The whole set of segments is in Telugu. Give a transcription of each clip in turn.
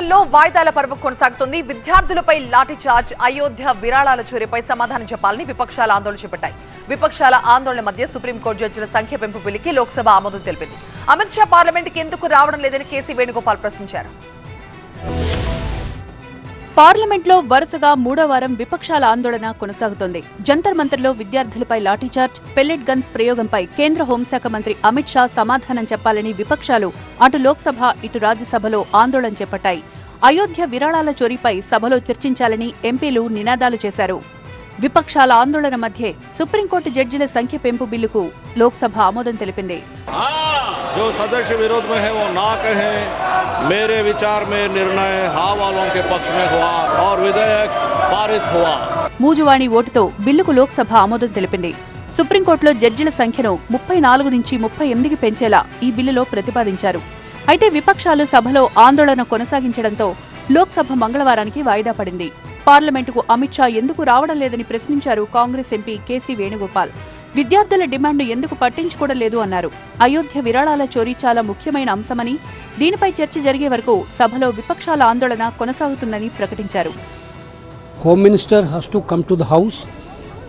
పార్లమెంట్లో వాయిదాల పర్వ కొనసాగుతుంది. విద్యార్థులపై లాఠీ చార్జ్, అయోధ్య విరాళాల చోరీపై సమాధానం చెప్పాలని విపక్షాల ఆందోళన చేపట్టాయి. విపక్షాల ఆందోళన మధ్య సుప్రీంకోర్టు జడ్జిల సంఖ్య పెంపు బిల్లుకి లోక్సభ ఆమోదం తెలిపింది. అమిత్ షా పార్లమెంట్కి ఎందుకు రావడం లేదని కేసీ వేణుగోపాల్ ప్రశ్నించారు. పార్లమెంట్లో వరుసగా మూడో వారం విపక్షాల ఆందోళన కొనసాగుతోంది. జంతర్ మంతర్లో విద్యార్థులపై లాఠీచార్జ్, పెల్లెట్ గన్స్ ప్రయోగంపై కేంద్ర హోంశాఖ మంత్రి అమిత్ షా సమాధానం చెప్పాలని విపక్షాలు అటు లోక్సభ ఇటు రాజ్యసభలో ఆందోళన చేపట్టాయి. అయోధ్య విరాళాల చోరీపై సభలో చర్చించాలని ఎంపీలు నినాదాలు చేశారు. విపక్షాల ఆందోళన మధ్య సుప్రీంకోర్టు జడ్జిల సంఖ్య పెంపు బిల్లుకు లోక్సభ ఆమోదం తెలిపింది. जो सदस्य विरोध में है वो ना कहें, मेरे विचार में निर्णय हाँ वालों के पक्ष में हुआ और विधेयक पारित हुआ. మూజువాణి ఓటుతో బిల్లుకు లోక్సభ ఆమోదం తెలిపింది. సుప్రీంకోర్టులో జడ్జిల సంఖ్యను 34 నుంచి 38కి పెంచేలా ఈ బిల్లులో ప్రతిపాదించారు. అయితే విపక్షాలు సభలో ఆందోళన కొనసాగించడంతో లోక్సభ మంగళవారానికి వాయిదా పడింది. పార్లమెంటుకు అమిత్ షా ఎందుకు రావడం లేదని ప్రశ్నించారు కాంగ్రెస్ ఎంపీ కేసీ వేణుగోపాల్. విద్యార్థుల డిమాండ్ ఎందుకు పట్టించుకోవడం లేదు అన్నారు. అయోధ్య విరాళాల చోరీ చాలా ముఖ్యమైన అంశమని, దీనిపై చర్చ జరిగే వరకు సభలో విపక్షాల ఆందోళన కొనసాగుతుందని ప్రకటించారు. Home Minister has to come to the House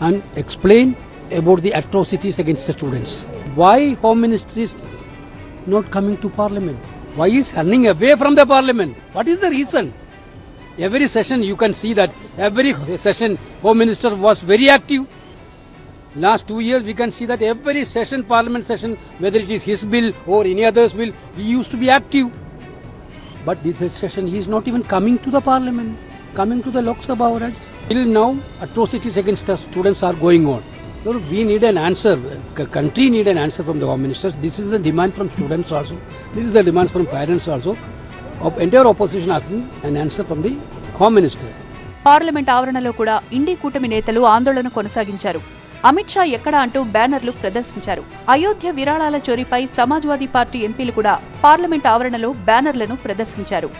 and explain about the atrocities against the students. Why Home Minister is not coming to Parliament? Why is running away from the Parliament? What is the reason? Every session you can see that every session Home Minister was very active. Last 2 years we can see that every session, Parliament session, whether it is his bill or any other's bill, he used to be active. But this session he is not even coming to the Parliament, coming to the Lok Sabha or Rajya. Till now atrocities against the students are going on. So we need an answer. Country need an answer from the Home Minister. This is the demand from students also. This is the demand from parents also. Entire opposition asking an answer from the Home Minister. Parliament ఆవరణలో కూడా ఇండీ కూటమి నేతలు ఆందోళన కొనసాగించారు. అమిత్ షా ఎక్కడ అంటూ బ్యానర్లు ప్రదర్శించారు. అయోధ్య విరాళాల చోరీపై సమాజ్వాదీ పార్టీ ఎంపీలు కూడా పార్లమెంట్ ఆవరణలో బ్యానర్లను ప్రదర్శించారు.